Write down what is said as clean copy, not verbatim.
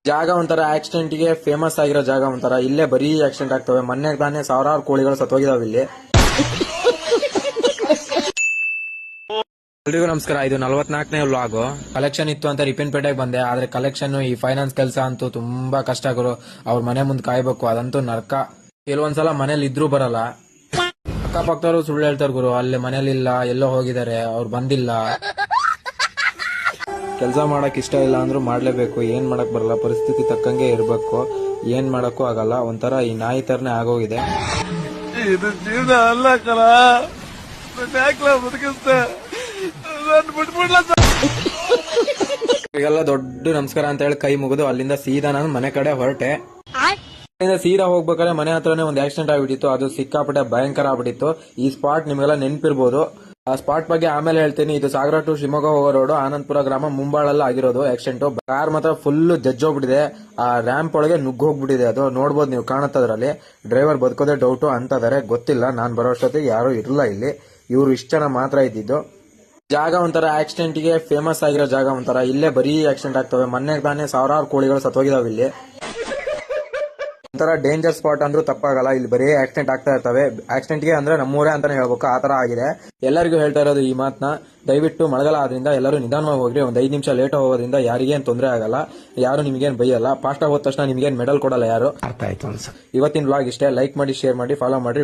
ಜಾಗ ಒಂಥರ ಆಕ್ಸಿಡೆಂಟ್ ಗೆ ಫೇಮಸ್ ಆಗಿರೋ ಜಾಗ ಒಂಥರ. ಇಲ್ಲೇ ಬರೀ ಆಕ್ಸಿಡೆಂಟ್ ಆಗ್ತವೆ. ಮೊನ್ನೆ ತಾನೇ ಸಾವಿರಾರು ಕೋಳಿಗಳು ಸತ್ತೋಗಿದಾವೆ ಇಲ್ಲಿ. ಎಲ್ರಿಗೂ ನಮಸ್ಕಾರ. ಇದು 44ನೇ ವ್ಲಾಗ್. ಕಲೆಕ್ಷನ್ ಇತ್ತು ಅಂತ ರಿಪ್ಪನ್ಪೇಟೆಗೆ ಬಂದೆ. ಆದ್ರೆ ಕಲೆಕ್ಷನ್ ಈ ಫೈನಾನ್ಸ್ ಕೆಲಸ ಅಂತೂ ತುಂಬಾ ಕಷ್ಟ ಗುರು. ಅವ್ರ ಮನೆ ಮುಂದೆ ಕಾಯ್ಬೇಕು, ಅದಂತೂ ನರ್ಕ. ಕೆಲವೊಂದ್ಸಲ ಮನೇಲಿ ಇದ್ರೂ ಬರಲ್ಲ. ಅಕ್ಕಪಕ್ಕದವರು ಸುಳ್ಳು ಹೇಳ್ತಾರ ಗುರು, ಅಲ್ಲಿ ಮನೇಲಿಲ್ಲ, ಎಲ್ಲೋ ಹೋಗಿದ್ದಾರೆ, ಅವ್ರು ಬಂದಿಲ್ಲ. ಕೆಲಸ ಮಾಡಕ್ ಇಷ್ಟ ಇಲ್ಲ ಅಂದ್ರೂ ಮಾಡ್ಲೇಬೇಕು. ಏನ್ ಮಾಡಕ್ ಬರಲ್ಲ, ಪರಿಸ್ಥಿತಿ ತಕ್ಕಂಗೆ ಇರ್ಬೇಕು. ಏನ್ ಮಾಡಕ್ಕೂ ಆಗಲ್ಲ. ಒಂಥರ ಈ ನಾಯಿ ತರನೇ ಆಗೋಗಿದೆ. ಇದು ಜೀವನ ಅಲ್ಲ ಕಲ, ಬದುಕಿಸ್ತೆ. ಈಗೆಲ್ಲ ದೊಡ್ಡ ನಮಸ್ಕಾರ ಅಂತ ಹೇಳಿ ಕೈ ಮುಗಿದು ಅಲ್ಲಿಂದ ಸೀದಾ ನಾನು ಮನೆ ಕಡೆ ಹೊರಟೆ. ಅಲ್ಲಿಂದ ಸೀದಾ ಹೋಗ್ಬೇಕಾದ್ರೆ ಮನೆ ಹತ್ರನೇ ಒಂದು ಆಕ್ಸಿಡೆಂಟ್ ಆಗ್ಬಿಟ್ಟಿತ್ತು. ಅದು ಸಿಕ್ಕಾಪಟ್ಟೆ ಭಯಂಕರ ಆಗ್ಬಿಟ್ಟಿತ್ತು. ಈ ಸ್ಪಾಟ್ ನಿಮ್ಗೆಲ್ಲ ನೆನ್ಪಿರ್ಬೋದು. ಆ ಸ್ಪಾಟ್ ಬಗ್ಗೆ ಆಮೇಲೆ ಹೇಳ್ತೀನಿ. ಇದು ಸಾಗರ ಟು ಶಿವಮೊಗ್ಗ ಹೋಗೋ ರೋಡ್, ಆನಂದಪುರ ಗ್ರಾಮ, ಮುಂಬಾಳಲ್ಲ ಆಗಿರೋದು ಆಕ್ಸಿಡೆಂಟ್. ಕಾರ್ ಮಾತ್ರ ಫುಲ್ ಜಜ್ಜೋಗ್ಬಿಟ್ಟಿದೆ. ಆ ರ್ಯಾಂಪ್ ಒಳಗೆ ನುಗ್ಗೋಗ್ಬಿಟ್ಟಿದೆ. ಅದು ನೋಡ್ಬೋದು, ನೀವು ಕಾಣುತ್ತದ್ರಲ್ಲಿ. Driver ಬದುಕೋದೇ doubt ಅಂತದಾರೆ. ಗೊತ್ತಿಲ್ಲ, ನಾನ್ ಬರೋ ಅಷ್ಟೊತ್ತಿಗೆ ಯಾರು ಇರಲ್ಲ ಇಲ್ಲಿ. ಇವ್ರು ಇಷ್ಟ ಜನ ಮಾತ್ರ ಇದ್ದಿದ್ದು. ಜಾಗ ಒಂಥರ ಆಕ್ಸಿಡೆಂಟ್ ಗೆ ಫೇಮಸ್ ಆಗಿರೋ ಜಾಗ ಒಂಥರ. ಇಲ್ಲೇ ಬರೀ ಆಕ್ಸಿಡೆಂಟ್ ಆಗ್ತವೆ. ಮೊನ್ನೆ ತಾನೇ ಸಾವಿರಾರು ಕೋಳಿಗಳು ಸತ್ತೋಗಿದಾವೆ ಇಲ್ಲಿ. ಒಂಥರ ಡೇಂಜರ್ ಸ್ಪಾಟ್ ಅಂದ್ರೂ ತಪ್ಪಾಗಲ್ಲ. ಇಲ್ಲಿ ಬರೀ ಆಕ್ಸಿಡೆಂಟ್ ಆಗ್ತಾ ಇರ್ತವೆ. ಆಕ್ಸಿಡೆಂಟ್ ಗೆ ಅಂದ್ರೆ ನಮ್ಮೂರೇ ಅಂತಾನೆ ಹೇಳ್ಬೇಕು, ಆತರ ಆಗಿದೆ. ಎಲ್ಲರಿಗೂ ಹೇಳ್ತಾ ಇರೋದು ಈ ಮಾತನ್ನ, ದಯವಿಟ್ಟು ಮಳೆಗಾಲ ಆದ್ರಿಂದ ಎಲ್ಲರೂ ನಿಧಾನವಾಗಿ ಹೋಗ್ರಿ. ಒಂದ್ 5 ನಿಮಿಷ ಲೇಟ್ ಹೋಗೋದ್ರಿಂದ ಯಾರಿಗೇನ್ ತೊಂದರೆ ಆಗಲ್ಲ, ಯಾರು ನಿಮ್ಗೇನ್ ಬೈಯಲ್ಲ. ಫಾಸ್ಟ್ ಆಗಿ ಹೋದ ತಕ್ಷಣ ನಿಮ್ಗೇನ್ ಮೆಡಲ್ ಕೊಡಲ್ಲ ಯಾರು. ಅರ್ಥ ಆಯ್ತು ಅನ್ಸ. ಇವತ್ತಿನ ವ್ಲಾಗ್ ಇಷ್ಟೇ. ಲೈಕ್ ಮಾಡಿ, ಶೇರ್ ಮಾಡಿ, ಫಾಲೋ ಮಾಡಿ.